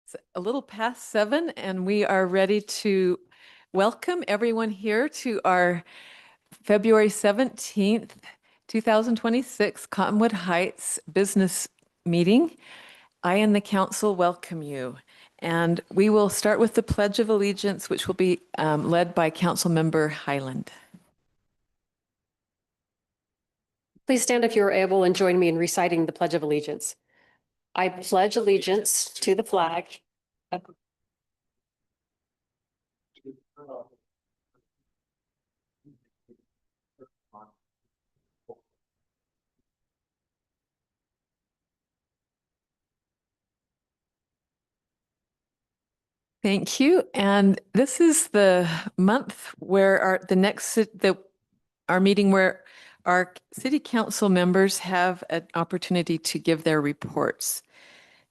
It's a little past 7, and we are ready to welcome everyone here to our February 17th, 2026 Cottonwood Heights Business Meeting. I and the council welcome you. And we will start with the Pledge of Allegiance, which will be led by Councilmember Highland. Please stand if you are able and join me in reciting the Pledge of Allegiance. I pledge allegiance to the flag of Thank you. And this is the month where our meeting where our city council members have an opportunity to give their reports.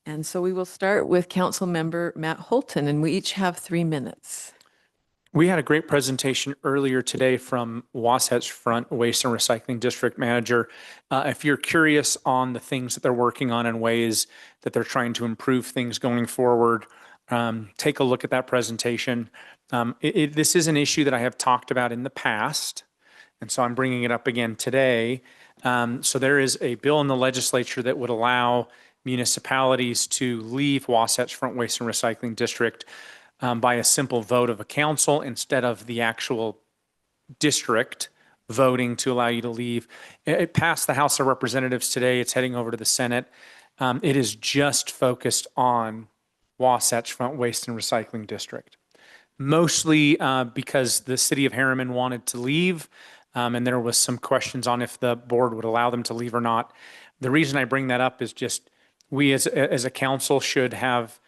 And so we will start with Council Member Matt Holton, and we each have 3 minutes. We had a great presentation earlier today from Wasatch Front Waste and Recycling District Manager. If you're curious on the things that they're working on and ways that they're trying to improve things going forward, take a look at that presentation. This is an issue that I have talked about in the past, and so I'm bringing it up again today. So there is a bill in the legislature that would allow municipalities to leave Wasatch Front Waste and Recycling District by a simple vote of a council instead of the actual district voting to allow you to leave. It passed the House of Representatives today. It's heading over to the Senate. It is just focused on Wasatch Front Waste and Recycling District, mostly because the city of Harriman wanted to leave, and there was some questions on if the board would allow them to leave or not. The reason I bring that up is just we as a council should have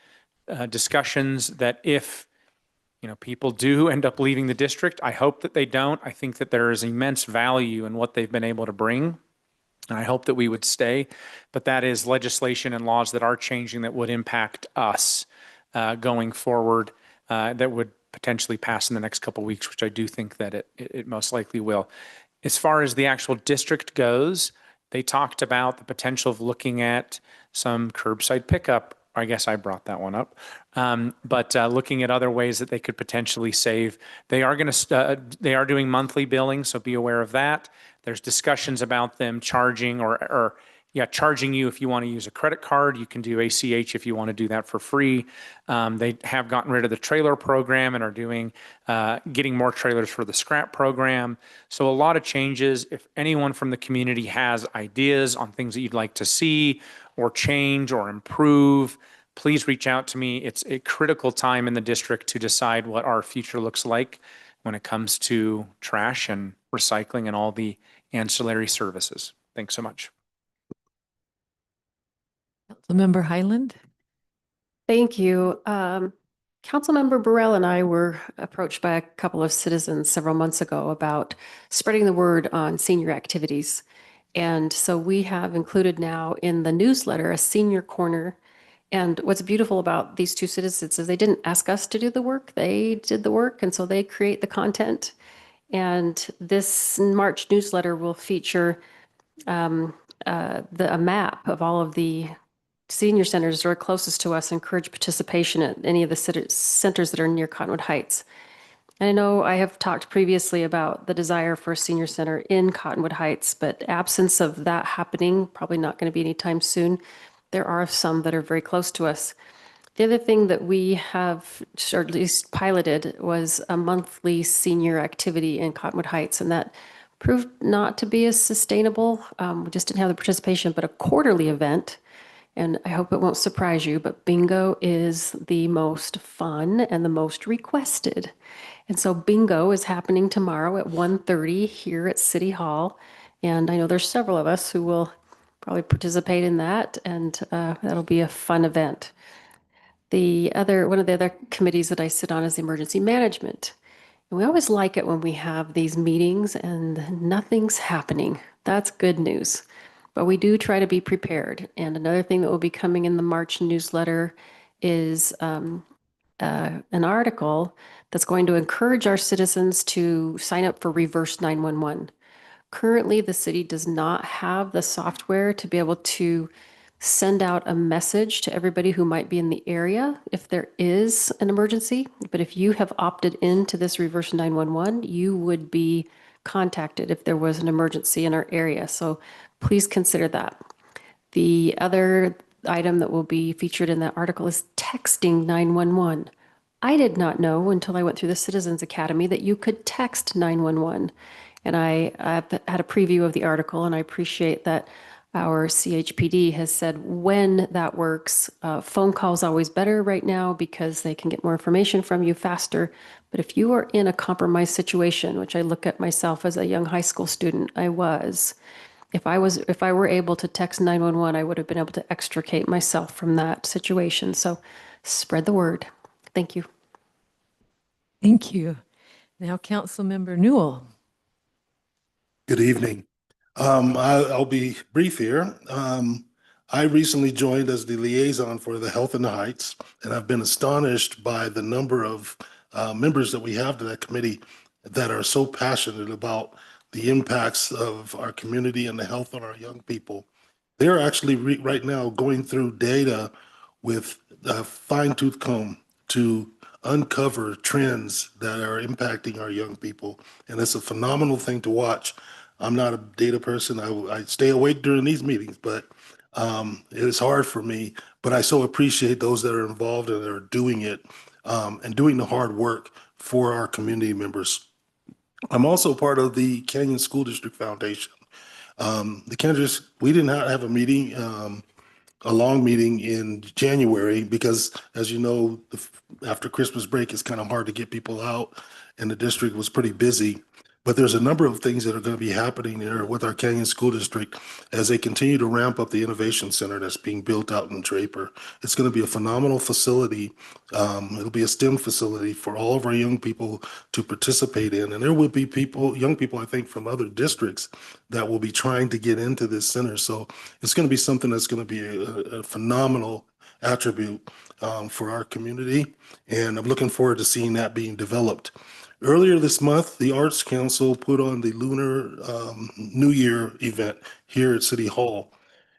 discussions that if people do end up leaving the district, I hope that they don't. I think that there is immense value in what they've been able to bring. And I hope that we would stay, but that is legislation and laws that are changing that would impact us going forward, that would potentially pass in the next couple of weeks, which I do think that it most likely will. As far as the actual district goes, they talked about the potential of looking at some curbside pickup. I guess I brought that one up, but looking at other ways that they could potentially save. They are doing monthly billing, so be aware of that. There's discussions about them charging charging you if you want to use a credit card. You can do ACH if you want to do that for free. They have gotten rid of the trailer program and are doing getting more trailers for the scrap program. So a lot of changes. If anyone from the community has ideas on things that you'd like to see or change or improve, please reach out to me. It's a critical time in the district to decide what our future looks like when it comes to trash and recycling and all the ancillary services. Thanks so much. Councilmember Highland. Thank you. Councilmember Burrell and I were approached by a couple of citizens several months ago about spreading the word on senior activities. And so we have included now in the newsletter a senior corner. And what's beautiful about these two citizens is they didn't ask us to do the work, they did the work, and so they create the content. And this March newsletter will feature a map of all of the senior centers that are closest to us, encourage participation at any of the centers that are near Cottonwood Heights. And I know I have talked previously about the desire for a senior center in Cottonwood Heights, but absence of that happening, probably not going to be anytime soon. There are some that are very close to us. The other thing that we have, or at least piloted, was a monthly senior activity in Cottonwood Heights, and that proved not to be as sustainable. We just didn't have the participation, but a quarterly event. And I hope it won't surprise you, but bingo is the most fun and the most requested. And so bingo is happening tomorrow at 1:30 here at City Hall. And I know there's several of us who will probably participate in that, and that'll be a fun event. One of the other committees that I sit on is the emergency management. And we always like it when we have these meetings and nothing's happening. That's good news. But we do try to be prepared. And another thing that will be coming in the March newsletter is an article that's going to encourage our citizens to sign up for Reverse 911. Currently, the city does not have the software to be able to send out a message to everybody who might be in the area if there is an emergency. But if you have opted into this Reverse 911, you would be contacted if there was an emergency in our area. So please consider that. The other item that will be featured in that article is texting 911. I did not know until I went through the Citizens Academy that you could text 911. And I've had a preview of the article, and I appreciate that our CHPD has said when that works. Phone calls always better right now because they can get more information from you faster. But if you are in a compromised situation, which I look at myself as a young high school student, I was. If I were able to text 911, I would have been able to extricate myself from that situation. So spread the word. Thank you. Thank you. Now, Councilmember Newell. Good evening. I'll be brief here. I recently joined as the liaison for the Health in the Heights, and I've been astonished by the number of members that we have to that committee that are so passionate about the impacts of our community and the health of our young people. They're actually right now going through data with a fine-tooth comb to uncover trends that are impacting our young people. And it's a phenomenal thing to watch. I'm not a data person. I stay awake during these meetings, but it is hard for me. But I so appreciate those that are involved and that are doing it and doing the hard work for our community members. I'm also part of the Canyon School District Foundation. We didn't have a meeting, a long meeting in January because, as you know, after Christmas break, it's kind of hard to get people out, and the district was pretty busy. But there's a number of things that are going to be happening there with our Canyon School District as they continue to ramp up the Innovation Center that's being built out in Draper. It's going to be a phenomenal facility. It'll be a STEM facility for all of our young people to participate in. And there will be young people, I think, from other districts that will be trying to get into this center. So it's going to be something that's going to be a phenomenal attribute for our community. And I'm looking forward to seeing that being developed. Earlier this month, the Arts Council put on the Lunar New Year event here at City Hall.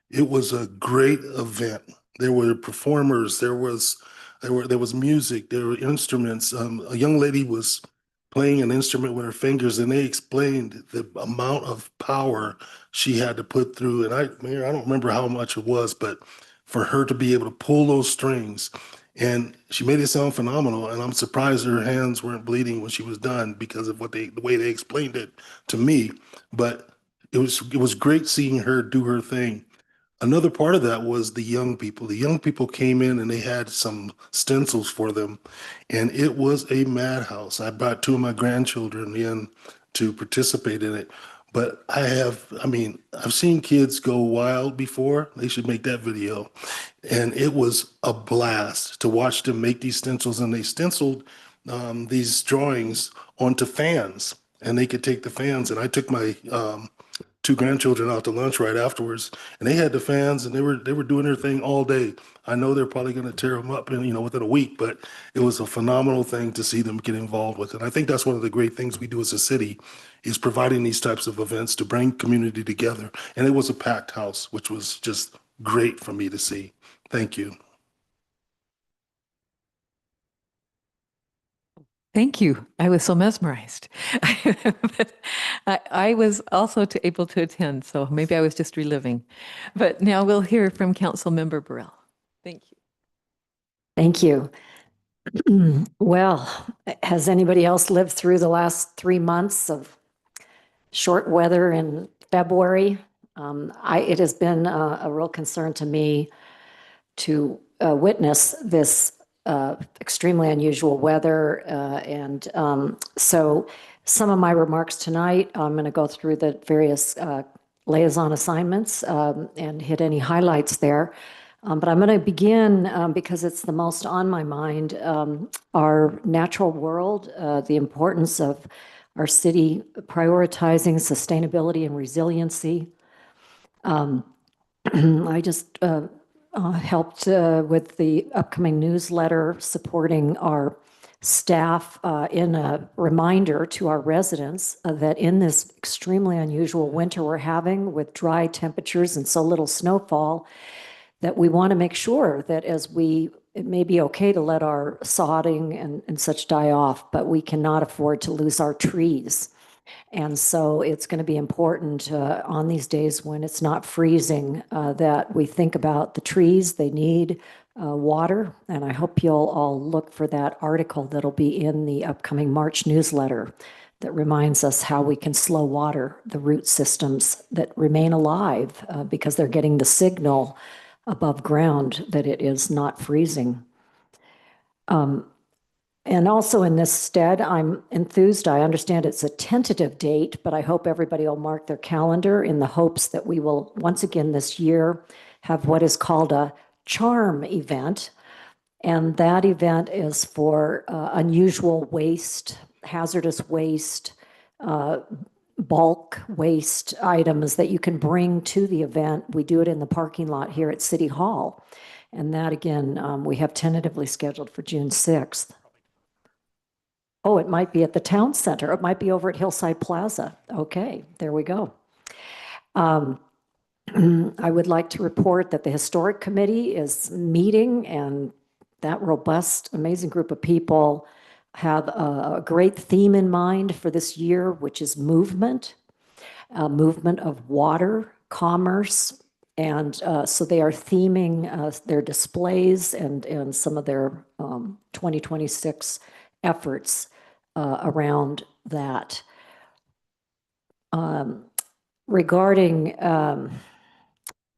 It was a great event. There were performers, there was music, there were instruments. A young lady was playing an instrument with her fingers, and they explained the amount of power she had to put through. And I don't remember how much it was, but for her to be able to pull those strings, and she made it sound phenomenal. And I'm surprised her hands weren't bleeding when she was done because of the way they explained it to me. But it was great seeing her do her thing. Another part of that was the young people. The young people came in and they had some stencils for them, and it was a madhouse. I brought two of my grandchildren in to participate in it. But I've seen kids go wild before. They should make that video. And it was a blast to watch them make these stencils. And they stenciled these drawings onto fans, and they could take the fans. And I took my two grandchildren out to lunch right afterwards, and they had the fans, and they were doing their thing all day. I know they're probably going to tear them up within a week, but it was a phenomenal thing to see them get involved with. And I think that's one of the great things we do as a city is providing these types of events to bring community together. And it was a packed house, which was just great for me to see. Thank you. Thank you. I was so mesmerized. But I was also able to attend, so maybe I was just reliving. But now we'll hear from Councilmember Burrell. Thank you. Thank you. Well, has anybody else lived through the last 3 months of short weather in February? It has been a real concern to me to witness this extremely unusual weather. And so some of my remarks tonight, I'm going to go through the various liaison assignments and hit any highlights there. But I'm going to begin because it's the most on my mind, our natural world, the importance of our city prioritizing sustainability and resiliency. I just helped with the upcoming newsletter supporting our staff in a reminder to our residents that in this extremely unusual winter we're having with dry temperatures and so little snowfall, that we want to make sure that it may be okay to let our sodding and such die off, but we cannot afford to lose our trees. And so it's going to be important on these days when it's not freezing that we think about the trees. They need water. And I hope you'll all look for that article that'll be in the upcoming March newsletter that reminds us how we can slow water the root systems that remain alive because they're getting the signal above ground that it is not freezing. And also in this stead, I'm enthused. I understand it's a tentative date, but I hope everybody will mark their calendar in the hopes that we will once again this year have what is called a CHARM event. And that event is for unusual waste, hazardous waste, bulk waste items that you can bring to the event. We do it in the parking lot here at City Hall. And that again, we have tentatively scheduled for June 6th. Oh, it might be at the town center. It might be over at Hillside Plaza. Okay, there we go. I would like to report that the Historic Committee is meeting, and that robust, amazing group of people have a great theme in mind for this year, which is movement, movement of water, commerce, and so they are theming their displays and some of their 2026 efforts around that. Regarding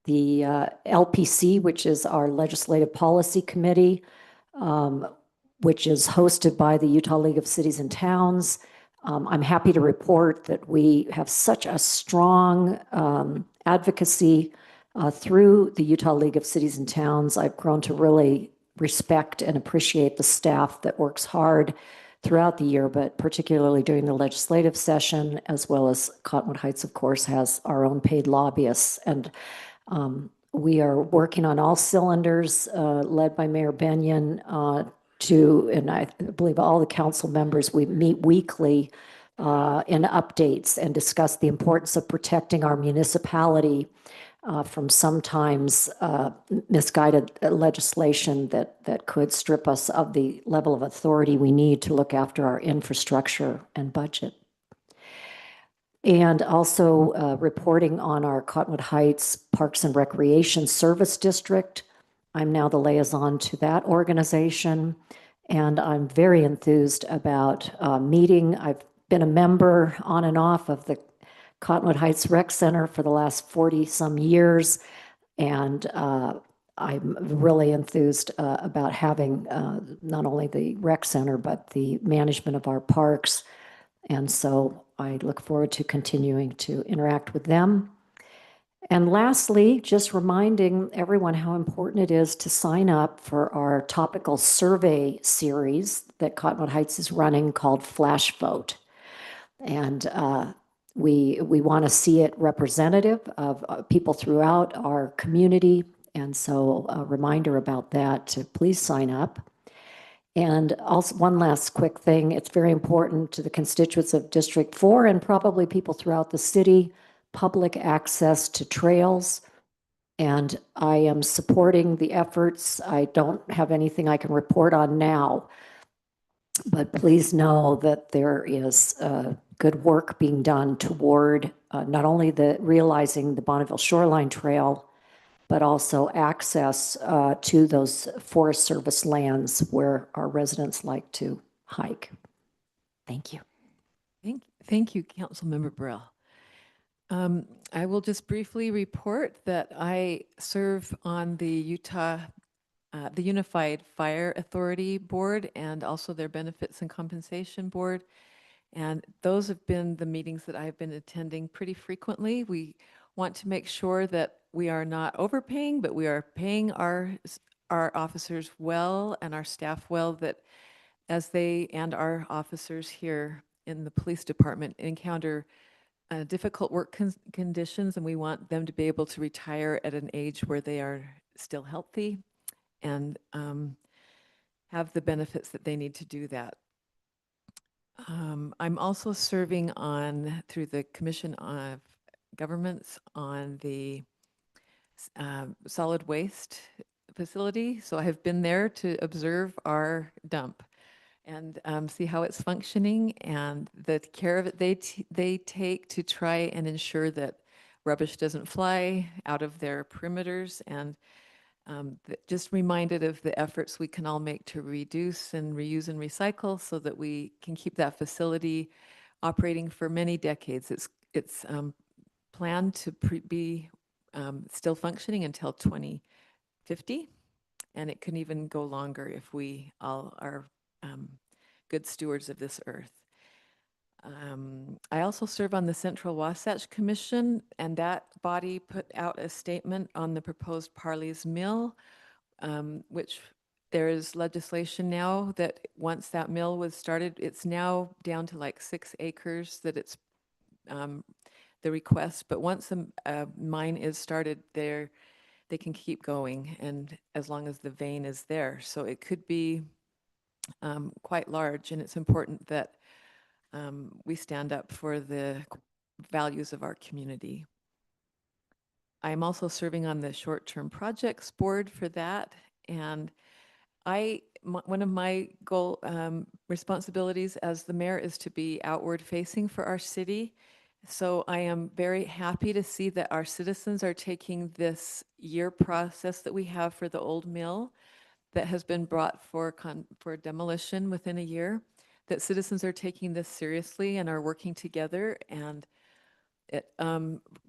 the LPC, which is our Legislative Policy Committee, which is hosted by the Utah League of Cities and Towns, I'm happy to report that we have such a strong advocacy through the Utah League of Cities and Towns. I've grown to really respect and appreciate the staff that works hard throughout the year, but particularly during the legislative session, as well as Cottonwood Heights, of course, has our own paid lobbyists. And we are working on all cylinders, led by Mayor Benyon, and I believe all the council members, we meet weekly in updates and discuss the importance of protecting our municipality from sometimes misguided legislation that could strip us of the level of authority we need to look after our infrastructure and budget. And also reporting on our Cottonwood Heights Parks and Recreation Service District. I'm now the liaison to that organization, and I'm very enthused about meeting. I've been a member on and off of the Cottonwood Heights Rec Center for the last 40-some years, and I'm really enthused about having not only the rec center, but the management of our parks. And so I look forward to continuing to interact with them. And lastly, just reminding everyone how important it is to sign up for our topical survey series that Cottonwood Heights is running called Flash Vote. And we want to see it representative of people throughout our community. And so a reminder about that to please sign up. And also one last quick thing, it's very important to the constituents of District 4 and probably people throughout the city, public access to trails. And I am supporting the efforts. I don't have anything I can report on now, but please know that there is good work being done toward not only realizing the Bonneville Shoreline Trail, but also access to those Forest Service lands where our residents like to hike. Thank you. Thank you, Councilmember Burrell. I will just briefly report that I serve on the the Unified Fire Authority Board and also their Benefits and Compensation Board. And those have been the meetings that I've been attending pretty frequently. We want to make sure that we are not overpaying, but we are paying our officers well and our staff well, that as they and our officers here in the police department encounter difficult work conditions, and we want them to be able to retire at an age where they are still healthy and have the benefits that they need to do that. I'm also serving through the Commission of Governments on the solid waste facility. So I have been there to observe our dump and see how it's functioning and the care of it they take to try and ensure that rubbish doesn't fly out of their perimeters, and just reminded of the efforts we can all make to reduce and reuse and recycle so that we can keep that facility operating for many decades. It's planned to be still functioning until 2050, and it can even go longer if we all are good stewards of this earth. I also serve on the Central Wasatch Commission, and that body put out a statement on the proposed Parley's Mill, which there is legislation now that once that mill was started, it's now down to like 6 acres that it's the request. But once a mine is started there, they can keep going, and as long as the vein is there. So it could be quite large, and it's important that we stand up for the values of our community. I'm also serving on the short-term projects board for that, and one of my responsibilities as the mayor is to be outward facing for our city. So I am very happy to see that our citizens are taking this year process that we have for the old mill that has been brought for demolition within a year, that citizens are taking this seriously and are working together. And it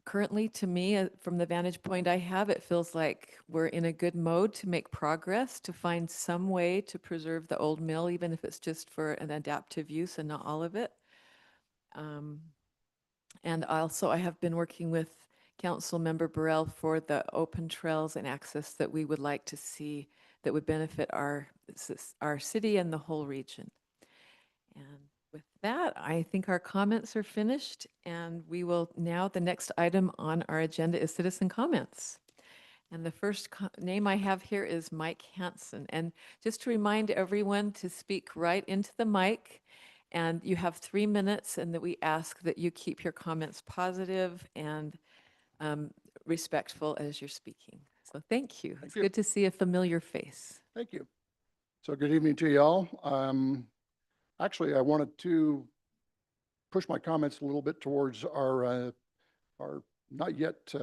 currently, to me, from the vantage point I have, it feels like we're in a good mode to make progress, to find some way to preserve the old mill, even if it's just for an adaptive use and not all of it. And also, I have been working with Council Member Burrell for the open trails and access that we would like to see that would benefit our city and the whole region. And with that, I think our comments are finished, and we will now, the next item on our agenda is citizen comments. And the first name I have here is Mike Hansen. And just to remind everyone to speak right into the mic, and you have 3 minutes, and that we ask that you keep your comments positive and respectful as you're speaking. So thank you. It's good to see a familiar face. Thank you. So good evening to y'all. Actually, I wanted to push my comments a little bit towards our not yet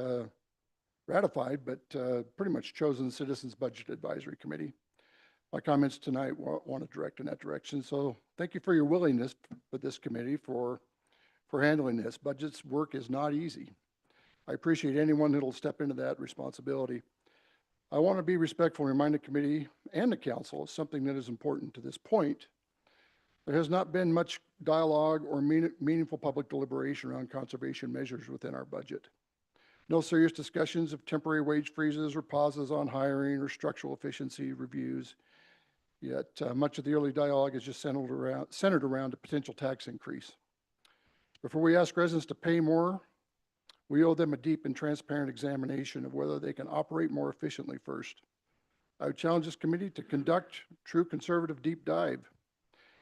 ratified, but pretty much chosen Citizens Budget Advisory Committee. My comments tonight want to direct in that direction. So thank you for your willingness with this committee for handling this. Budgets work is not easy. I appreciate anyone that'll step into that responsibility. I want to be respectful and remind the committee and the council of something that is important to this point. There has not been much dialogue or meaningful public deliberation around conservation measures within our budget. No serious discussions of temporary wage freezes or pauses on hiring or structural efficiency reviews. Yet much of the early dialogue is just centered around a potential tax increase. Before we ask residents to pay more, we owe them a deep and transparent examination of whether they can operate more efficiently first. I would challenge this committee to conduct true conservative deep dive,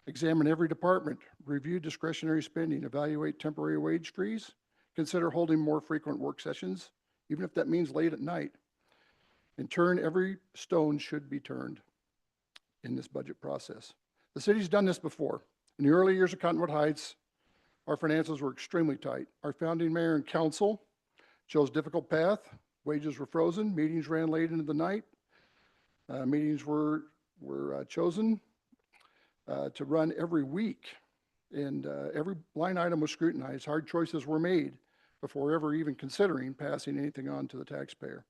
examine every department, review discretionary spending, evaluate temporary wage freeze, consider holding more frequent work sessions, even if that means late at night. In turn, every stone should be turned in this budget process. The city's done this before. In the early years of Cottonwood Heights, our finances were extremely tight. Our founding mayor and council chose a difficult path. Wages were frozen. Meetings ran late into the night. Meetings were chosen to run every week, and every line item was scrutinized. Hard choices were made before ever even considering passing anything on to the taxpayer.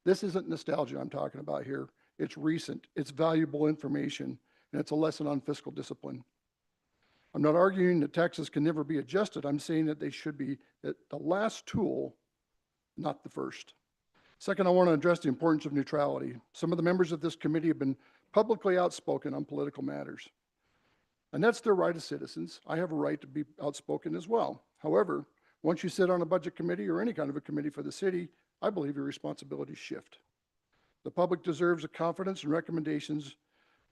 This isn't nostalgia I'm talking about here. It's recent, it's valuable information, and it's a lesson on fiscal discipline. I'm not arguing that taxes can never be adjusted. I'm saying that they should be the last tool, not the first. Second, I want to address the importance of neutrality. Some of the members of this committee have been publicly outspoken on political matters. And that's their right as citizens. I have a right to be outspoken as well. However, once you sit on a budget committee or any kind of a committee for the city, I believe your responsibilities shift. The public deserves a confidence and recommendations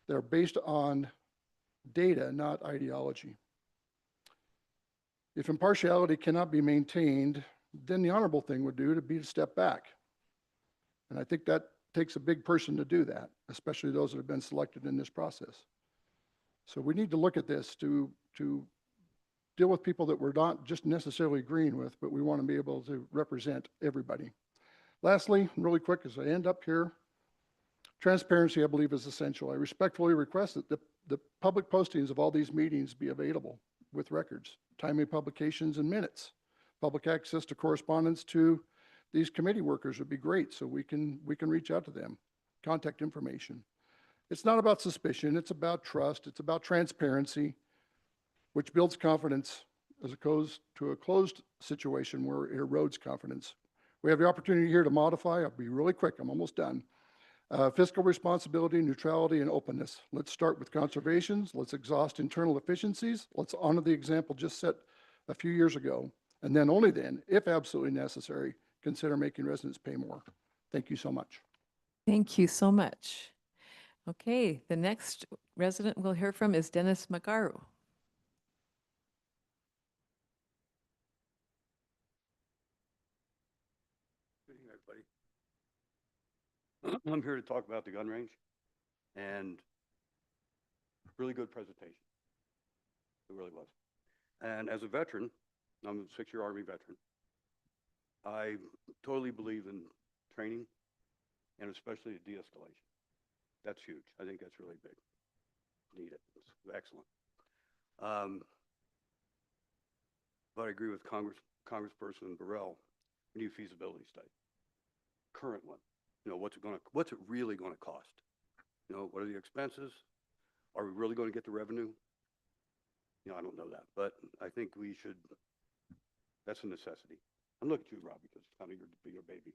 that are based on data, not ideology. If impartiality cannot be maintained, then the honorable thing would be to step back. And I think that takes a big person to do that, especially those that have been selected in this process. So we need to look at this to deal with people that we're not just necessarily agreeing with, but we want to be able to represent everybody. Lastly, really quick, as I end up here, transparency, I believe, is essential. I respectfully request that the public postings of all these meetings be available with records, timely publications and minutes. Public access to correspondence to these committee workers would be great, so we can reach out to them. Contact information. It's not about suspicion, it's about trust, it's about transparency, which builds confidence as opposed to a closed situation where it erodes confidence. We have the opportunity here to modify. I'll be really quick, I'm almost done. Fiscal responsibility, neutrality, and openness. Let's start with conservations. Let's exhaust internal efficiencies. Let's honor the example just set a few years ago. And then only then, if absolutely necessary, consider making residents pay more. Thank you so much. Thank you so much. Okay, the next resident we'll hear from is Dennis Magaru. Good evening, everybody. I'm here to talk about the gun range and really good presentation. It really was. And as a veteran, I'm a 6-year Army veteran. I totally believe in training and especially de-escalation. That's huge. I think that's really big. Need it. It's excellent. But I agree with Congressperson Burrell. We need a feasibility study. Current one. You know, what's it really going to cost? You know, what are the expenses? Are we really going to get the revenue? You know, I don't know that, but I think we should. That's a necessity. I'm looking at you, Rob, because it's kind of your baby.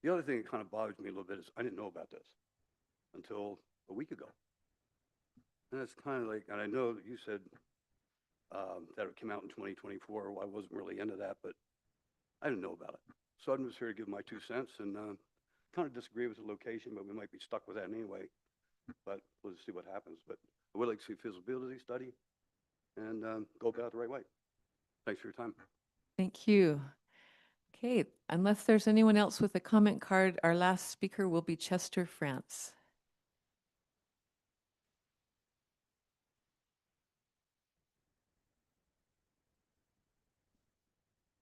The other thing that kind of bothers me a little bit is I didn't know about this until a week ago. And it's kind of like, and I know that you said that it came out in 2024. Well, I wasn't really into that, but I didn't know about it. So I'm just here to give my 2 cents and kind of disagree with the location, but we might be stuck with that anyway. But we'll just see what happens. But I would like to see a feasibility study and go about it the right way. Thanks for your time. Thank you. Okay, unless there's anyone else with a comment card, our last speaker will be Chester France.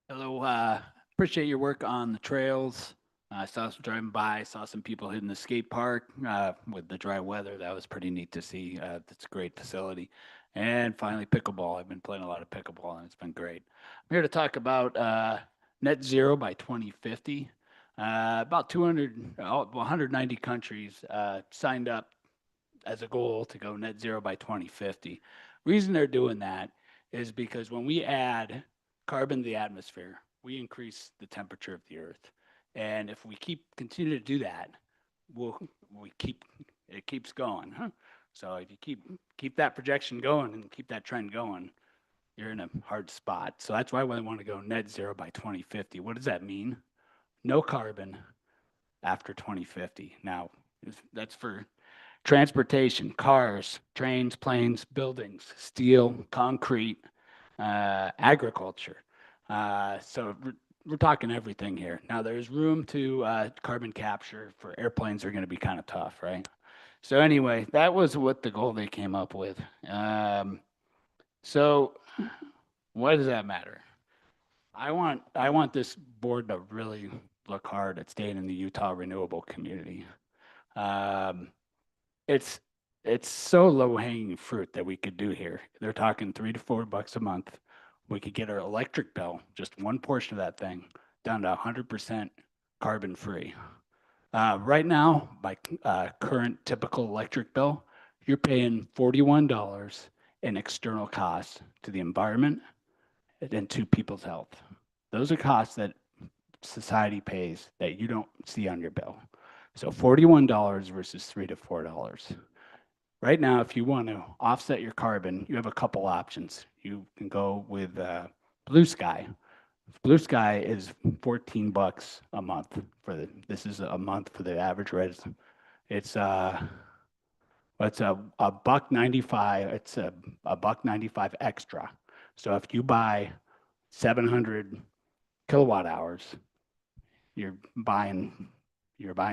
Hello, appreciate your work on the trails. I saw some driving by, saw some people hitting the skate park with the dry weather. That was pretty neat to see. That's a great facility. And finally, pickleball. I've been playing a lot of pickleball and it's been great. I'm here to talk about net zero by 2050. About 190 countries signed up as a goal to go net zero by 2050. Reason they're doing that is because when we add carbon to the atmosphere, we increase the temperature of the earth. And if we continue to do that, it keeps going. Huh? So if you keep that projection going and keep that trend going, you're in a hard spot. So that's why we want to go net zero by 2050. What does that mean? No carbon after 2050. Now, that's for transportation, cars, trains, planes, buildings, steel, concrete, agriculture. So we're talking everything here. Now there's room to carbon capture for airplanes are going to be kind of tough, right? So anyway, that was what the goal they came up with. So why does that matter? I want this board to really look hard at staying in the Utah renewable community. It's so low hanging fruit that we could do here. They're talking $3 to $4 a month. We could get our electric bill, just one portion of that thing, down to 100% carbon free. Right now, by current typical electric bill, you're paying $41 in external costs to the environment and to people's health. Those are costs that society pays that you don't see on your bill. So $41 versus $3 to $4. Right now, if you want to offset your carbon, you have a couple options. You can go with Blue Sky. Blue Sky is $14 a month this is a month for the average resident. It's a $1.95. It's a $1.95 extra. So if you buy 700 kilowatt hours, you're buying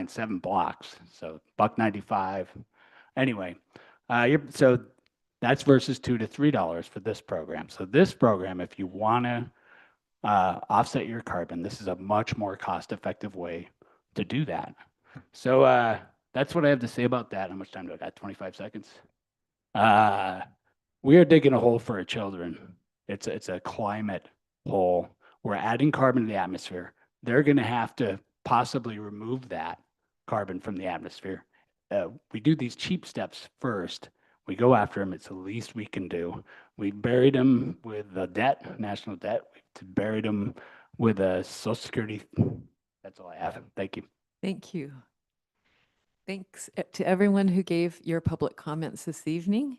7 blocks, so $1.95. Anyway, so that's versus $2 to $3 for this program. So this program, if you want to offset your carbon, this is a much more cost-effective way to do that. So that's what I have to say about that. How much time do I got? 25 seconds. We are digging a hole for our children. It's a climate hole. We're adding carbon to the atmosphere. They're going to have to possibly remove that carbon from the atmosphere. We do these cheap steps first. We go after them. It's the least we can do. We buried them with the debt, national debt. We buried them with a Social Security. That's all I have. Thank you. Thank you. Thanks to everyone who gave your public comments this evening.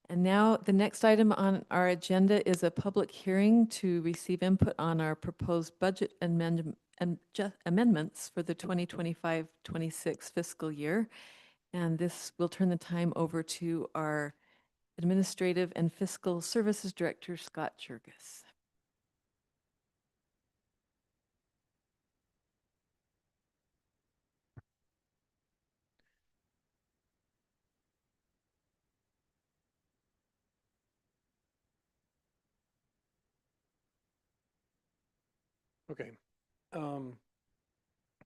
And now the next item on our agenda is a public hearing to receive input on our proposed budget amendments for the 2025-26 fiscal year. And this will turn the time over to our Administrative and Fiscal Services Director, Scott Jurgis. Okay.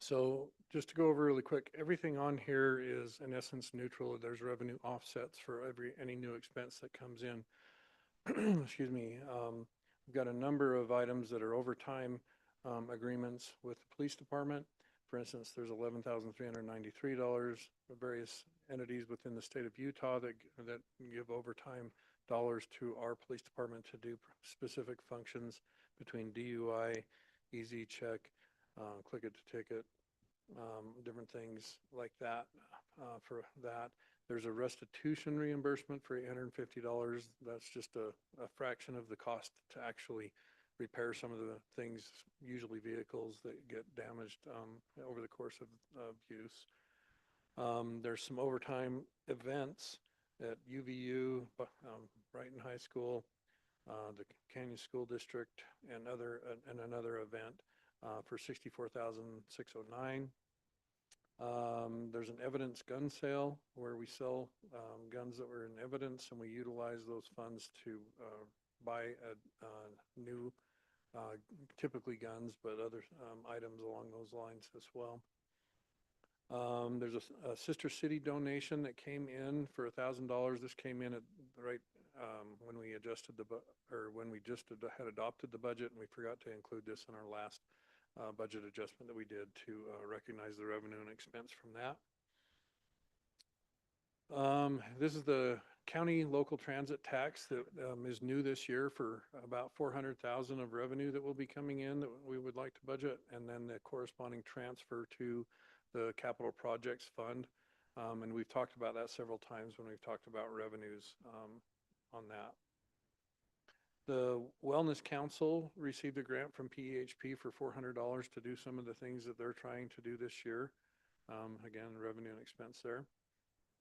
So just to go over really quick, everything on here is in essence neutral. There's revenue offsets for any new expense that comes in. Excuse me. We've got a number of items that are overtime agreements with the police department. For instance, there's $11,393 for various entities within the state of Utah that give overtime dollars to our police department to do specific functions between DUI, Easy Check, Click It to Ticket, different things like that for that. There's a restitution reimbursement for $850. That's just a fraction of the cost to actually repair some of the things, usually vehicles that get damaged over the course of use. There's some overtime events at UVU, Brighton High School, the Canyon School District, and another event for $64,609. There's an evidence gun sale where we sell guns that were in evidence, and we utilize those funds to buy new, typically guns, but other items along those lines as well. There's a Sister City donation that came in for $1,000. This came in at when we adjusted when we just had adopted the budget, and we forgot to include this in our last budget adjustment that we did to recognize the revenue and expense from that. This is the county local transit tax that is new this year for about $400,000 of revenue that will be coming in that we would like to budget, and then the corresponding transfer to the capital projects fund. And we've talked about that several times when we've talked about revenues on that. The Wellness Council received a grant from PEHP for $400 to do some of the things that they're trying to do this year. Again, revenue and expense there.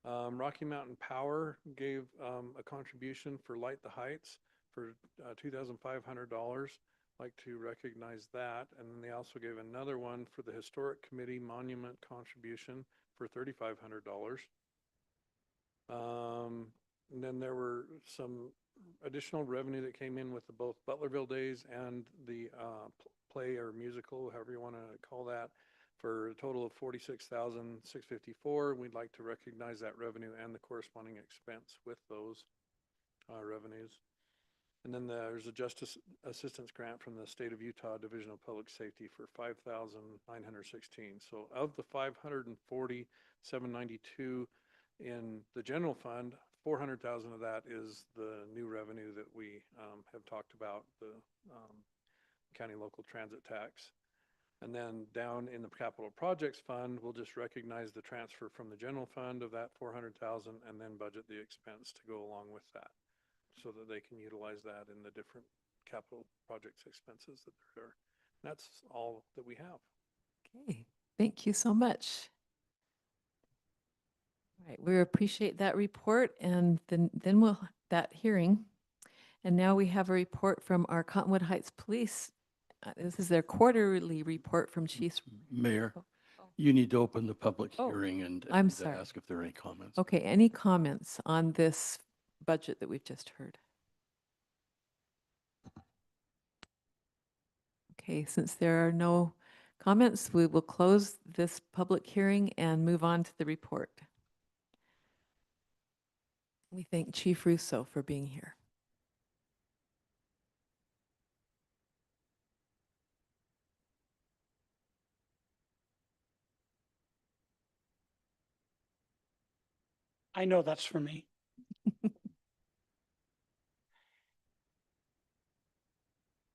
Rocky Mountain Power gave a contribution for Light the Heights for $2,500. Like to recognize that. And then they also gave another one for the Historic Committee Monument contribution for $3,500. And then there were some additional revenue that came in with both Butlerville Days and the play or musical, however you want to call that, for a total of $46,654. We'd like to recognize that revenue and the corresponding expense with those revenues. And then there's a Justice Assistance Grant from the State of Utah Division of Public Safety for $5,916. So of the $540,792 in the general fund, $400,000 of that is the new revenue that we have talked about, the county local transit tax. And then down in the capital projects fund, we'll just recognize the transfer from the general fund of that $400,000 and then budget the expense to go along with that, so that they can utilize that in the different capital projects expenses that there are. And that's all that we have. Okay, thank you so much. All right, we appreciate that report and then that hearing. And now we have a report from our Cottonwood Heights Police This is their quarterly report from Chiefs. Mayor, Oh. you need to open the public Oh, hearing and I'm and sorry. ask if there are any comments. Okay, any comments on this budget that we've just heard? Okay, since there are no comments, we will close this public hearing and move on to the report. We thank Chief Russo for being here. I know that's for me.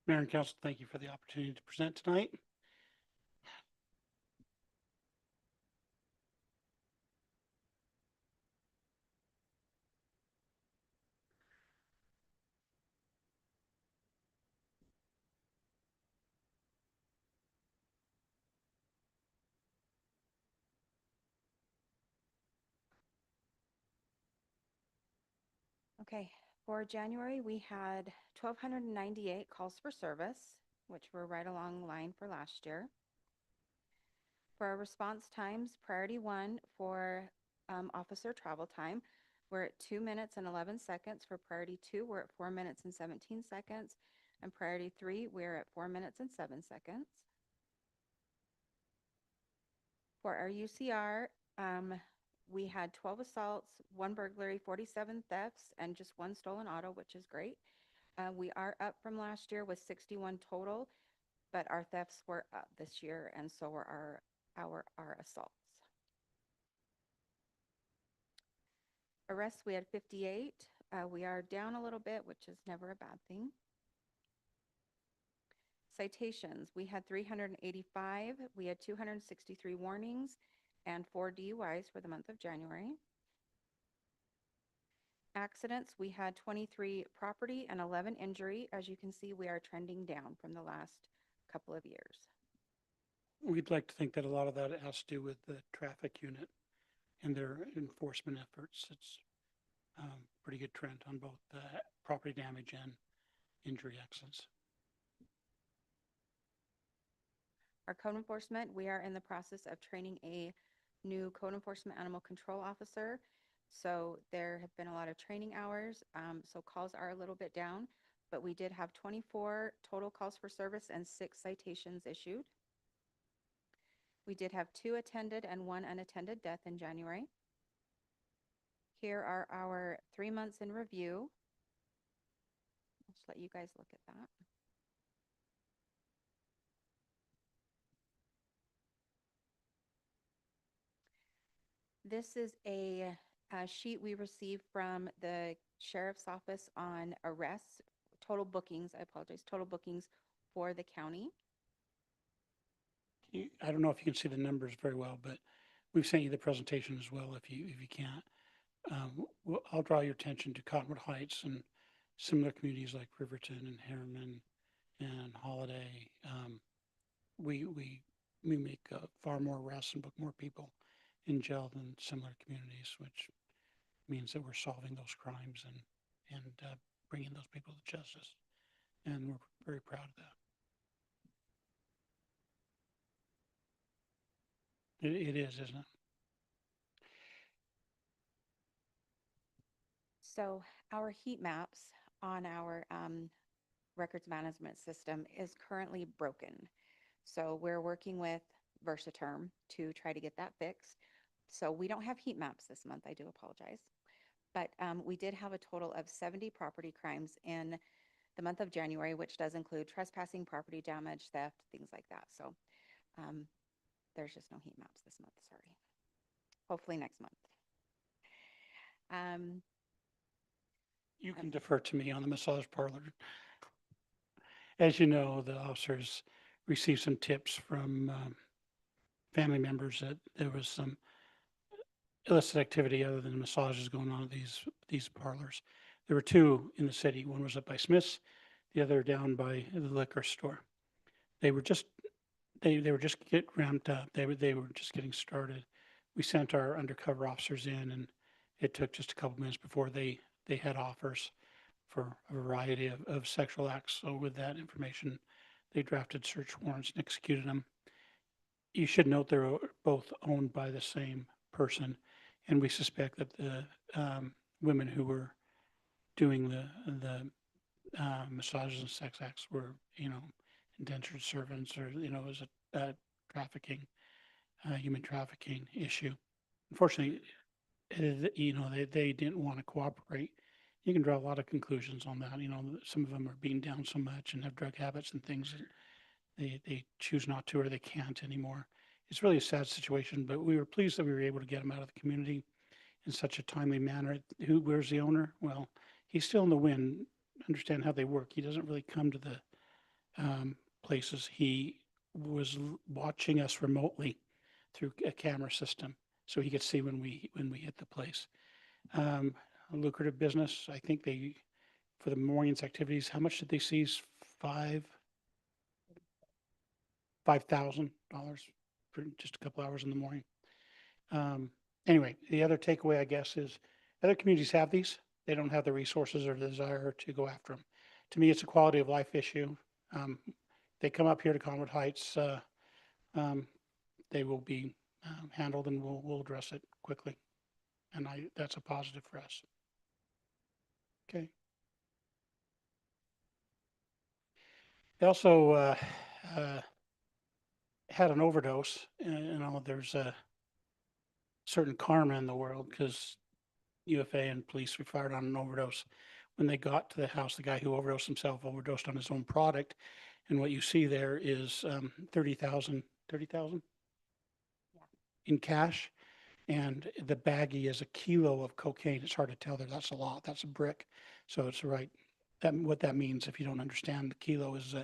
Mayor and Council, thank you for the opportunity to present tonight. Okay, for January, we had 1,298 calls for service, which were right along line for last year. For our response times, priority 1 for officer travel time, we're at 2 minutes and 11 seconds. For priority 2, we're at 4 minutes and 17 seconds. And priority 3, we're at 4 minutes and 7 seconds. For our UCR, we had 12 assaults, 1 burglary, 47 thefts, and just 1 stolen auto, which is great. We are up from last year with 61 total, but our thefts were up this year, and so were our assaults. Arrests, we had 58. We are down a little bit, which is never a bad thing. Citations, we had 385. We had 263 warnings and 4 DUIs for the month of January. Accidents, we had 23 property and 11 injury. As you can see, we are trending down from the last couple of years. We'd like to think that a lot of that has to do with the traffic unit and their enforcement efforts. It's pretty good trend on both property damage and injury accidents. Our code enforcement, we are in the process of training a new code enforcement animal control officer. So there have been a lot of training hours. So calls are a little bit down, but we did have 24 total calls for service and 6 citations issued. We did have 2 attended and 1 unattended death in January. Here are our 3 months in review. I'll just let you guys look at that. This is a sheet we received from the sheriff's office on arrests, total bookings, I apologize, total bookings for the county. I don't know if you can see the numbers very well, but we've sent you the presentation as well if you can't. I'll draw your attention to Cottonwood Heights and similar communities like Riverton and Harriman and Holiday. We make far more arrests and book more people in jail than similar communities, which means that we're solving those crimes and bringing those people to justice. And we're very proud of that. It is, isn't it? So our heat maps on our records management system is currently broken. So we're working with Versaterm to try to get that fixed. So we don't have heat maps this month. I do apologize. But we did have a total of 70 property crimes in the month of January, which does include trespassing, property damage, theft, things like that. So there's just no heat maps this month, sorry. Hopefully next month. You can defer to me on the massage parlor. As you know, the officers received some tips from family members that there was some illicit activity other than massages going on at these parlors. There were 2 in the city. One was up by Smith's, the other down by the liquor store. They were just getting ramped up. They were just getting started. We sent our undercover officers in, and it took just a couple minutes before they had offers for a variety of sexual acts. So with that information, They drafted search warrants and executed them. You should note they're both owned by the same person, and we suspect that the women who were doing the massages and sex acts were, indentured servants, or it was a trafficking, human trafficking issue. Unfortunately, they didn't want to cooperate. You can draw a lot of conclusions on that. Some of them are being down so much and have drug habits and things that they choose not to, or they can't anymore. It's really a sad situation, but we were pleased that we were able to get them out of the community in such a timely manner. Where's the owner? Well, he's still in the wind. Understand how they work. He doesn't really come to the places. He was watching us remotely through a camera system, so he could see when we hit the place. A lucrative business. I think for the morning's activities, how much did they seize? $5,000 for just a couple hours in the morning. Anyway, the other takeaway, I guess, is other communities have these. They don't have the resources or the desire to go after them. To me, it's a quality of life issue. They come up here to Cottonwood Heights, they will be handled, and we'll address it quickly. And that's a positive for us. Okay. They also had an overdose. There's a certain karma in the world, because UFA and police were fired on an overdose. When they got to the house, the guy who overdosed himself overdosed on his own product. And what you see there is $30,000 in cash. And the baggie is a kilo of cocaine. It's hard to tell there. That's a lot. That's a brick. So it's right. What that means, if you don't understand, the kilo is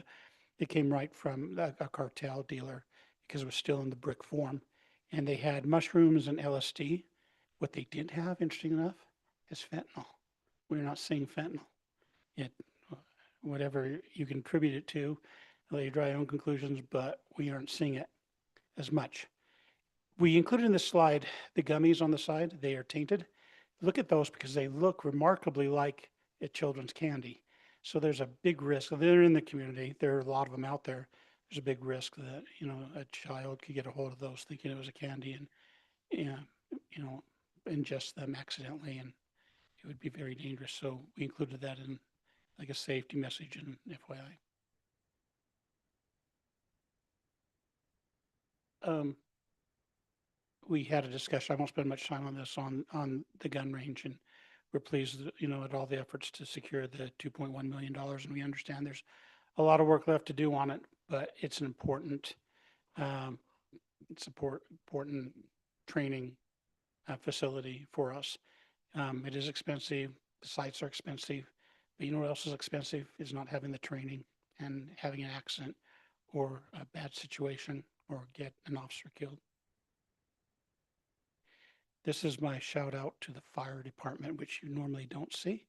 it came right from a cartel dealer, because it was still in the brick form. And they had mushrooms and LSD. What they didn't have, interesting enough, is fentanyl. We're not seeing fentanyl. Whatever you can attribute it to, let you draw your own conclusions, but we aren't seeing it as much. We included in this slide the gummies on the side. They are tainted. Look at those, because they look remarkably like a children's candy. So there's a big risk. They're in the community. There are a lot of them out there. There's a big risk that, a child could get a hold of those thinking it was a candy and, ingest them accidentally, and it would be very dangerous. So we included that in like a safety message and FYI. We had a discussion. I won't spend much time on this, on the gun range, and we're pleased, at all the efforts to secure the $2.1 million. And we understand there's a lot of work left to do on it, but it's an important, important training facility for us. It is expensive. The sites are expensive, but you know what else is expensive? Is not having the training and having an accident or a bad situation or get an officer killed. This is my shout out to the fire department, which you normally don't see.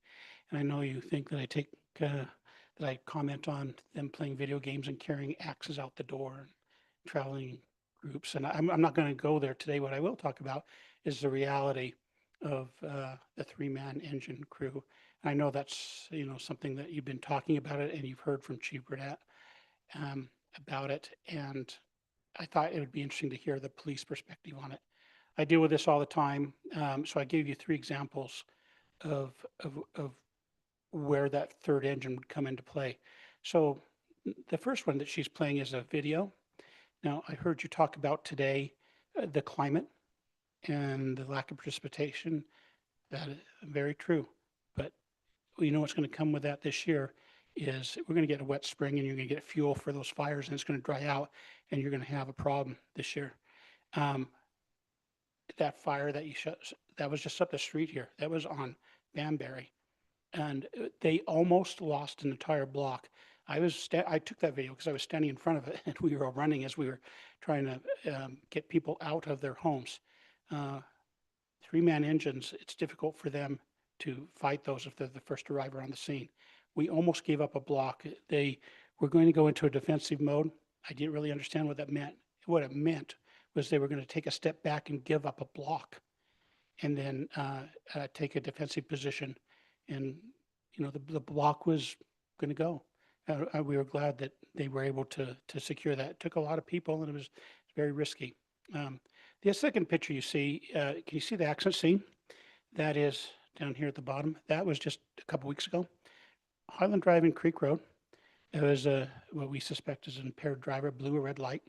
And I know you think that that I comment on them playing video games and carrying axes out the door and traveling groups. And I'm not going to go there today. What I will talk about is the reality of the three-man engine crew. I know that's, something that you've been talking about it, and you've heard from Chief Burdett about it. And I thought it would be interesting to hear the police perspective on it. I deal with this all the time. So I gave you 3 examples of where that third engine would come into play. So the first one that she's playing is a video. Now, I heard you talk about today the climate and the lack of precipitation. That is very true. But what's going to come with that this year is we're going to get a wet spring, and you're going to get fuel for those fires, and it's going to dry out, and you're going to have a problem this year. That fire that was just up the street here, that was on Banbury, and they almost lost an entire block. I took that video because I was standing in front of it, and we were all running as we were trying to get people out of their homes. 3-man engines, it's difficult for them to fight those if they're the first arriver on the scene. We almost gave up a block. They were going to go into a defensive mode. I didn't really understand what that meant. What it meant was they were going to take a step back and give up a block, and then take a defensive position. And, the block was going to go. we were glad that they were able to secure that. It took a lot of people and it was very risky. The second picture you see, can you see the accident scene? That is down here at the bottom. That was just a couple weeks ago. Highland Drive and Creek Road. It was what we suspect is an impaired driver, blew a red light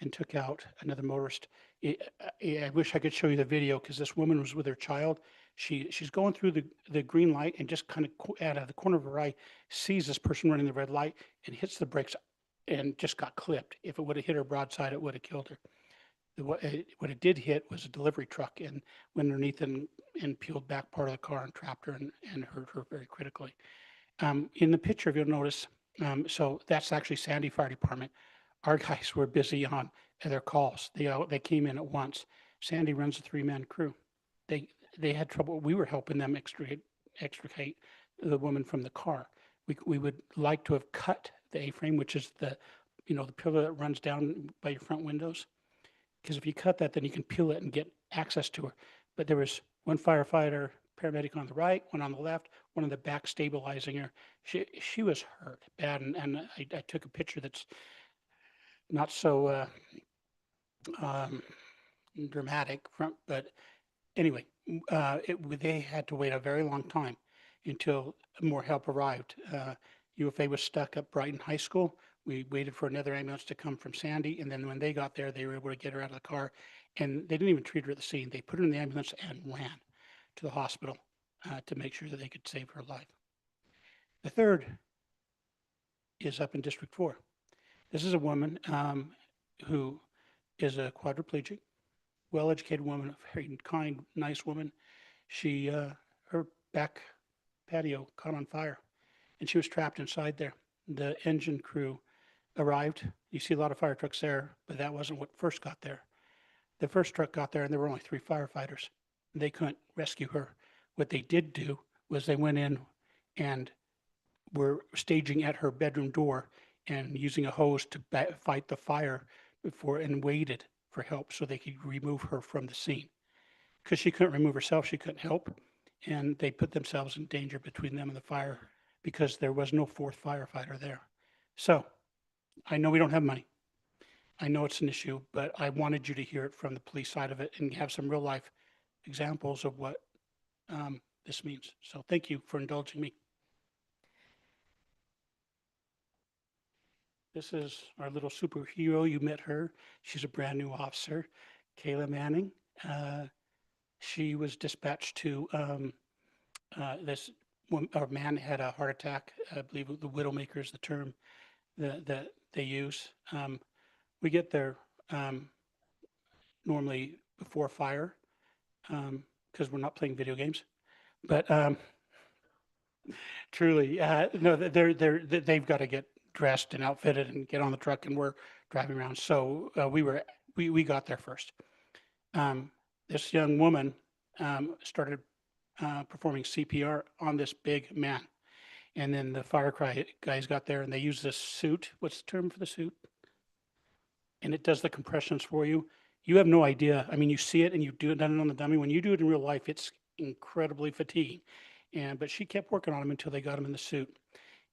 and took out another motorist. I wish I could show you the video because this woman was with her child. She's going through the green light and just kind of out of the corner of her eye sees this person running the red light and hits the brakes and just got clipped. If it would have hit her broadside, it would have killed her. What it did hit was a delivery truck and went underneath and peeled back part of the car and trapped her and hurt her very critically. In the picture, if you'll notice, so that's actually Sandy Fire Department. Our guys were busy on their calls. They came in at once. Sandy runs a 3-man crew. They had trouble. We were helping them extricate the woman from the car. We would like to have cut the A-frame, which is the pillar that runs down by your front windows. Because if you cut that, then you can peel it and get access to her. But there was one firefighter, paramedic on the right, one on the left, one in the back stabilizing her. She was hurt bad, and I took a picture that's not so dramatic, but anyway, they had to wait a very long time until more help arrived. UFA was stuck up Brighton High School. We waited for another ambulance to come from Sandy, and then when they got there, they were able to get her out of the car, and they didn't even treat her at the scene. They put her in the ambulance and ran to the hospital to make sure that they could save her life. The third is up in District 4. This is a woman who is a quadriplegic, well-educated woman, a very kind, nice woman. Her back patio caught on fire, and she was trapped inside there. The engine crew arrived. You see a lot of fire trucks there, but that wasn't what first got there. The first truck got there, and there were only 3 firefighters. They couldn't rescue her. What they did do was they went in and were staging at her bedroom door and using a hose to fight the fire and waited for help so they could remove her from the scene. Because she couldn't remove herself, she couldn't help, and they put themselves in danger between them and the fire because there was no 4th firefighter there. So I know we don't have money. I know it's an issue, but I wanted you to hear it from the police side of it and have some real life examples of what this means. So thank you for indulging me. This is our little superhero. You met her. She's a brand new officer, Kayla Manning. She was dispatched to this man had a heart attack. I believe the Widowmaker is the term that they use. We get there normally before fire because we're not playing video games. But truly, no, they've got to get dressed and outfitted and get on the truck, and we're driving around. So we got there first. This young woman started performing CPR on this big man. And then the fire guys got there and they used this suit. What's the term for the suit? And it does the compressions for you. You have no idea. I mean, you see it and you do it done on the dummy. When you do it in real life, it's incredibly fatiguing. But she kept working on him until they got him in the suit.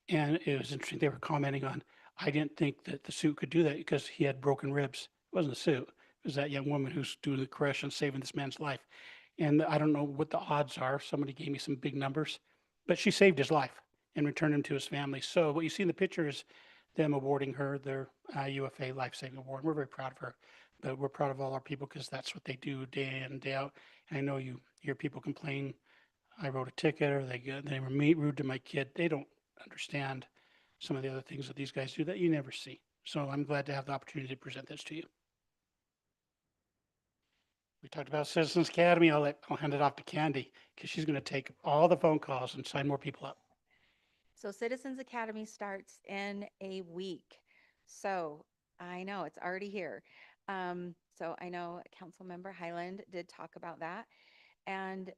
And it was interesting. They were commenting on, I didn't think that the suit could do that because he had broken ribs. It wasn't the suit. It was that young woman who's doing the compression, saving this man's life. And I don't know what the odds are. Somebody gave me some big numbers, but she saved his life and returned him to his family. So what you see in the picture is them awarding her their UFA Life-Saving Award. We're very proud of her, but we're proud of all our people because that's what they do day in, day out. And I know you hear people complain, I wrote a ticket or they were rude to my kid. They don't understand some of the other things that these guys do that you never see. So I'm glad to have the opportunity to present this to you. We talked about Citizens Academy. I'll hand it off to Candy because she's going to take all the phone calls and sign more people up. So Citizens Academy starts in a week. So I know it's already here. So I know Councilmember Highland did talk about that. And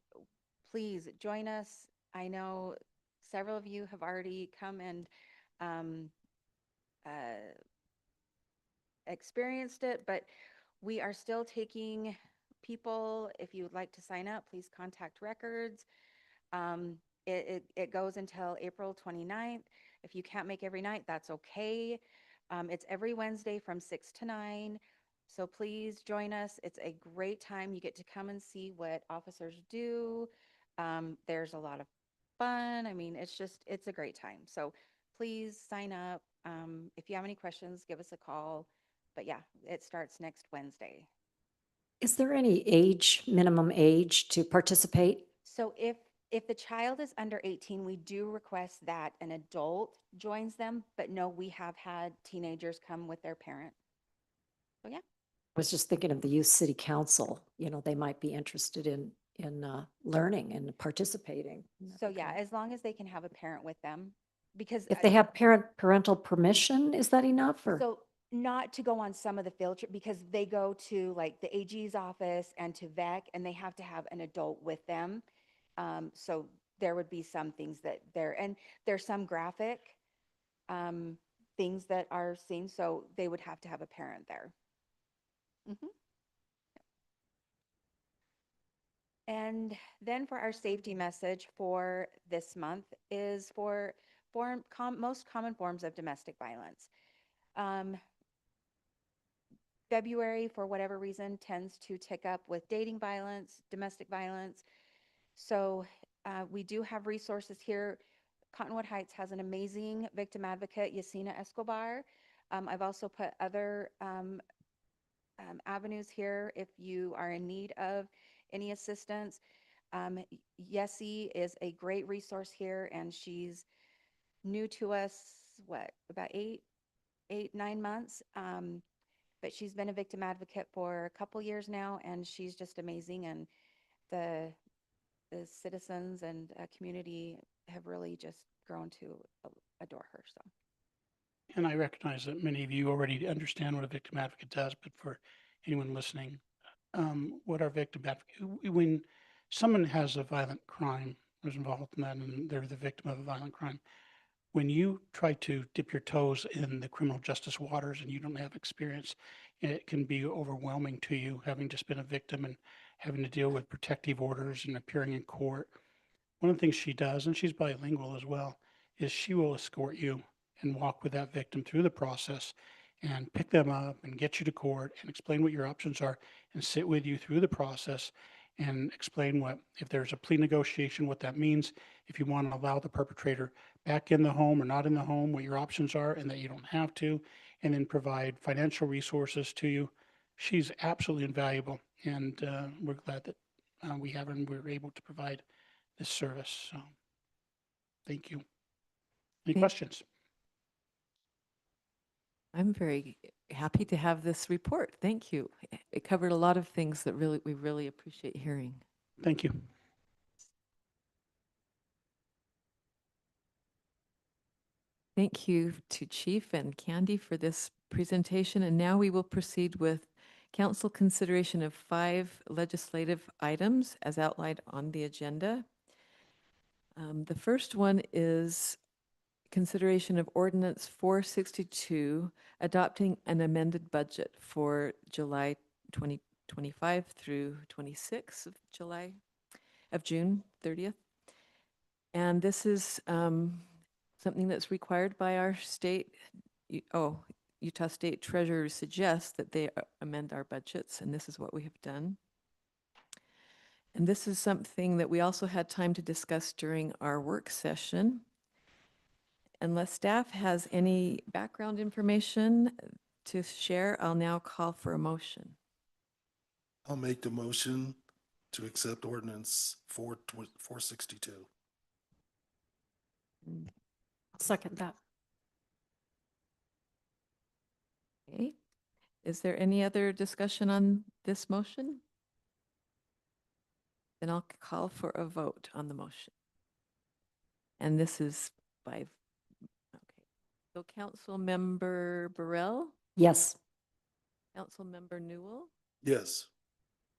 please join us. I know several of you have already come and experienced it, but we are still taking people. If you would like to sign up, please contact Records. It goes until April 29th. If you can't make every night, that's okay. It's every Wednesday from 6 to 9. So please join us. It's a great time. You get to come and see what officers do. There's a lot of fun. I mean, it's a great time. So please sign up. If you have any questions, give us a call. But yeah, it starts next Wednesday. Is there any minimum age to participate? So if the child is under 18, we do request that an adult joins them, but no, we have had teenagers come with their parent. So yeah. I was just thinking of the youth city council, they might be interested in learning and participating. So yeah, as long as they can have a parent with them, because If they have parental permission, is that enough or? so not to go on some of the field trip because they go to like the AG's office and to VEC and they have to have an adult with them. So there would be some things that and there's some graphic things that are seen, so they would have to have a parent there. Mhm. And then for our safety message for this month is for most common forms of domestic violence. February, for whatever reason, tends to tick up with dating violence, domestic violence. So we do have resources here. Cottonwood Heights has an amazing victim advocate, Yasina Escobar. I've also put other avenues here if you are in need of any assistance. Yessie is a great resource here, and she's new to us, about 9 months. But she's been a victim advocate for a couple years now, and she's just amazing. And the citizens and community have really just grown to adore her. So. And I recognize that many of you already understand what a victim advocate does, but for anyone listening, what our victim advocate, when someone has a violent crime, was involved in that, and they're the victim of a violent crime, when you try to dip your toes in the criminal justice waters and you don't have experience, it can be overwhelming to you, having just been a victim and having to deal with protective orders and appearing in court. One of the things she does, and she's bilingual as well, is she will escort you and walk with that victim through the process and pick them up and get you to court and explain what your options are and sit with you through the process and explain what, if there's a plea negotiation, what that means, if you want to allow the perpetrator back in the home or not in the home, what your options are and that you don't have to, and then provide financial resources to you. She's absolutely invaluable, and we're glad that we have her and we're able to provide this service. So thank you. Any questions? I'm very happy to have this report. Thank you. It covered a lot of things that we really appreciate hearing. Thank you. Thank you to Chief and Candy for this presentation. And now we will proceed with council consideration of 5 legislative items as outlined on the agenda. The first one is consideration of ordinance 462, adopting an amended budget for July 2025 through 26th of June 30th. And this is something that's required by our state. Utah State Treasurer suggests that they amend our budgets, and this is what we have done. And this is something that we also had time to discuss during our work session. Unless staff has any background information to share, I'll now call for a motion. I'll make the motion to accept ordinance 462. I'll second that. Okay. Is there any other discussion on this motion? Then I'll call for a vote on the motion. And this is by, okay. So Councilmember Burrell, Yes. Councilmember Newell, Yes.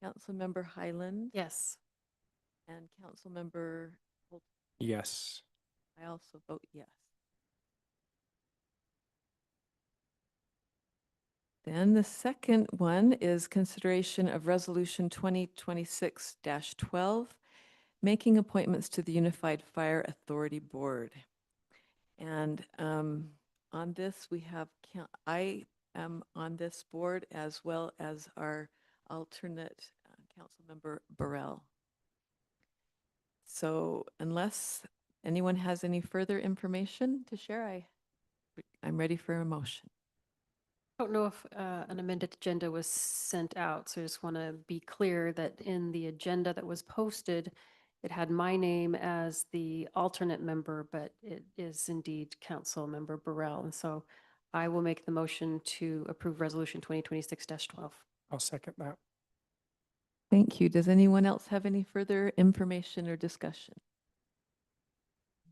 Councilmember Highland, Yes. and Councilmember Holt. Yes. I also vote yes. Then the second one is consideration of Resolution 2026-12, making appointments to the Unified Fire Authority Board. And on this, we have, I am on this board as well as our alternate Councilmember Burrell. So unless anyone has any further information to share, I'm ready for a motion. I don't know if an amended agenda was sent out, so I just want to be clear that in the agenda that was posted, it had my name as the alternate member, but it is indeed Council Member Burrell. And so I will make the motion to approve Resolution 2026-12. I'll second that. Thank you. Does anyone else have any further information or discussion?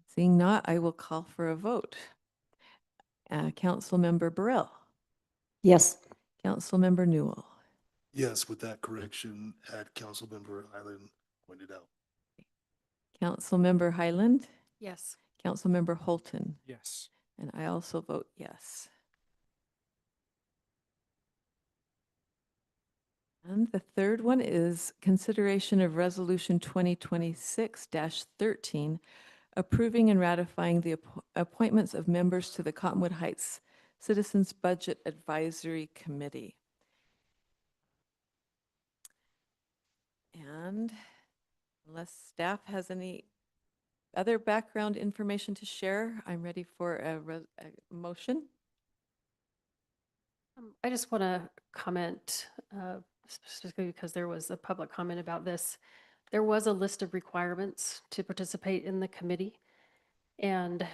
Seeing not, I will call for a vote. Councilmember Burrell, Yes. Councilmember Newell, Yes, with that correction at Councilmember Highland pointed out. Councilmember Highland, Yes. Councilmember Holton, Yes. and I also vote yes. And the third one is consideration of Resolution 2026-13, approving and ratifying the appointments of members to the Cottonwood Heights Citizens Budget Advisory Committee. And unless staff has any other background information to share, I'm ready for a motion. I just want to comment specifically because there was a public comment about this. There was a list of requirements to participate in the committee, and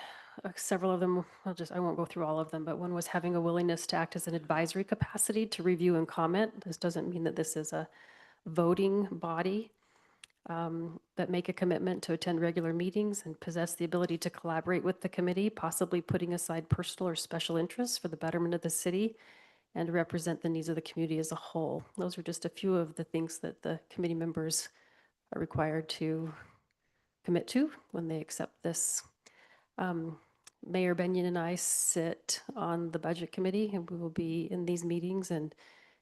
several of them, I won't go through all of them, but one was having a willingness to act as an advisory capacity to review and comment. This doesn't mean that this is a voting body, that make a commitment to attend regular meetings and possess the ability to collaborate with the committee, possibly putting aside personal or special interests for the betterment of the city and represent the needs of the community as a whole. Those are just a few of the things that the committee members are required to commit to when they accept this. Mayor Benyon and I sit on the budget committee, and we will be in these meetings, and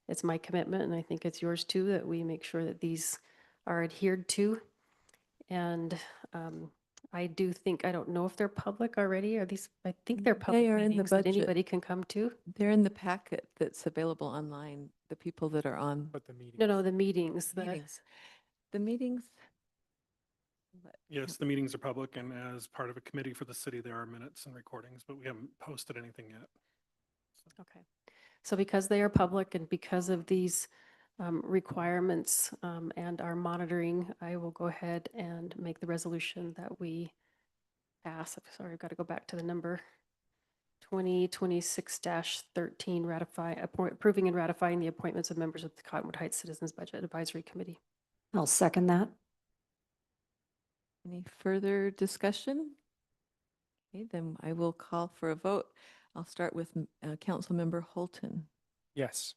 it's my commitment, and I think it's yours too, that we make sure that these are adhered to. And I do think, I don't know if they're public already. Are these, I think they're public They are in the meetings that budget. anybody can come to. They're in the packet that's available online, the people that are on But the meeting. No, the meetings. meetings. The meetings? Yes, the meetings are public, and as part of a committee for the city, there are minutes and recordings, but we haven't posted anything yet. Okay. So because they are public and because of these requirements and our monitoring, I will go ahead and make the resolution that we pass. I'm sorry, I've got to go back to the number. 2026-13, approving and ratifying the appointments of members of the Cottonwood Heights Citizens Budget Advisory Committee. I'll second that. Any further discussion? Okay, then I will call for a vote. I'll start with Councilmember Holton, Yes.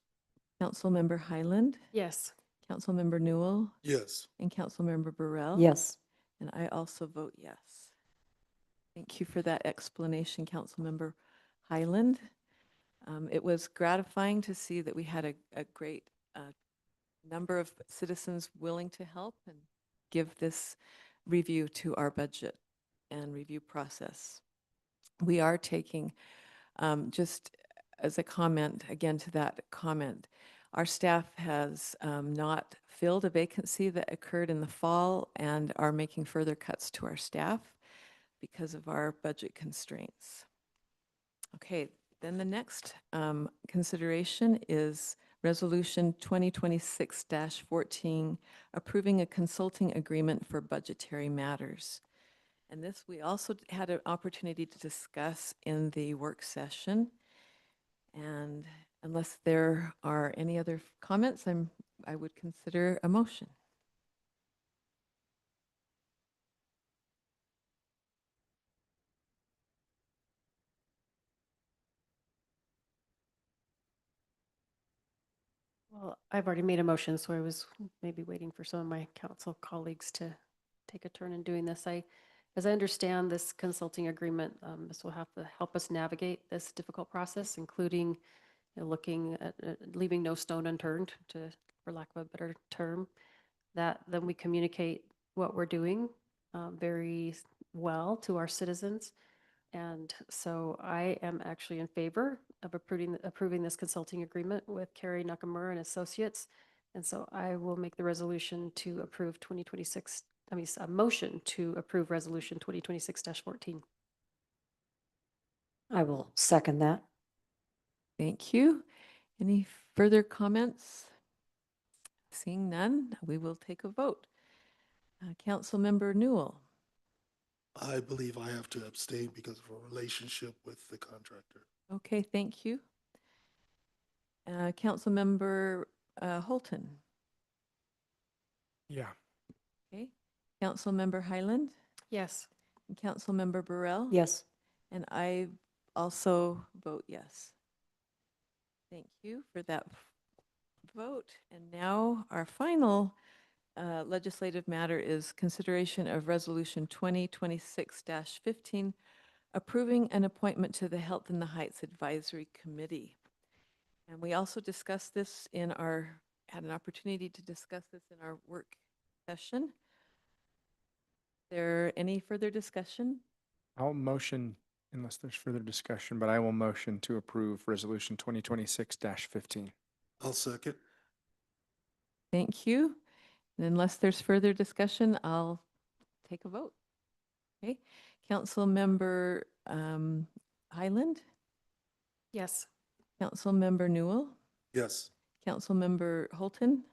Councilmember Highland, Yes. Councilmember Newell, Yes. and Councilmember Burrell. Yes. And I also vote yes. Thank you for that explanation, Councilmember Highland. It was gratifying to see that we had a great number of citizens willing to help and give this review to our budget and review process. We are taking, just as a comment, again to that comment, our staff has not filled a vacancy that occurred in the fall and are making further cuts to our staff because of our budget constraints. Okay, then the next consideration is Resolution 2026-14, approving a consulting agreement for budgetary matters. And this we also had an opportunity to discuss in the work session. And unless there are any other comments, I would consider a motion. Well, I've already made a motion, so I was maybe waiting for some of my council colleagues to take a turn in doing this. As I understand this consulting agreement, this will have to help us navigate this difficult process, including looking at leaving no stone unturned, for lack of a better term, that then we communicate what we're doing very well to our citizens. And so I am actually in favor of approving this consulting agreement with Carrie Nakamura and Associates. And so I will make the resolution to approve 2026, a motion to approve resolution 2026-14. I will second that. Thank you. Any further comments? Seeing none, we will take a vote. Councilmember Newell. I believe I have to abstain because of a relationship with the contractor. Okay, thank you. Councilmember Holton. Yeah. Okay. Councilmember Highland Yes. and Councilmember Burrell. Yes. And I also vote yes. Thank you for that vote. And now our final legislative matter is consideration of Resolution 2026-15, approving an appointment to the Health in the Heights Advisory Committee. And we also discussed this had an opportunity to discuss this in our work session. There any further discussion? I'll motion, unless there's further discussion, but I will motion to approve Resolution 2026-15. I'll second. Thank you. And unless there's further discussion, I'll take a vote. Okay. Councilmember Highland, Yes. Councilmember Newell, Yes. Councilmember Holton,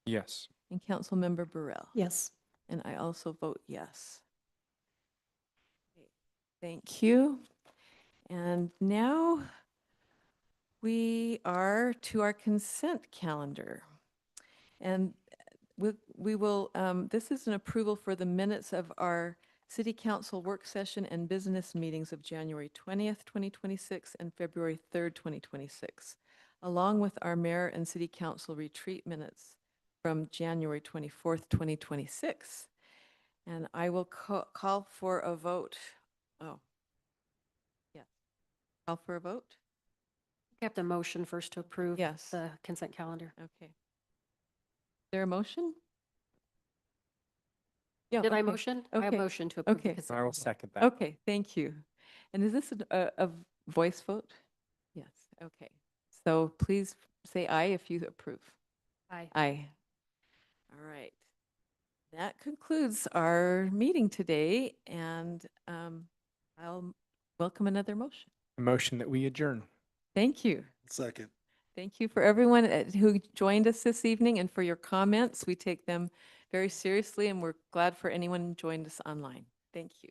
Yes. and Councilmember Burrell. Yes. And I also vote yes. Okay, thank you. And now we are to our consent calendar. And we will, this is an approval for the minutes of our City Council work session and business meetings of January 20th, 2026 and February 3rd, 2026, along with our Mayor and City Council retreat minutes from January 24th, 2026. And I will call for a vote. Oh, yeah. Call for a vote? We have to motion first to approve Yes. the consent calendar. Okay. Is there a motion? Yeah. Did I okay. motion? I Okay. motion to approve the Okay. consent I will calendar. second that. Okay, thank you. And is this a voice vote? Yes, okay. So please say aye if you approve. Aye. Aye. All right. That concludes our meeting today, and I'll welcome another motion. A motion that we adjourn. Thank you. Second. Thank you for everyone who joined us this evening and for your comments. We take them very seriously, and we're glad for anyone who joined us online. Thank you.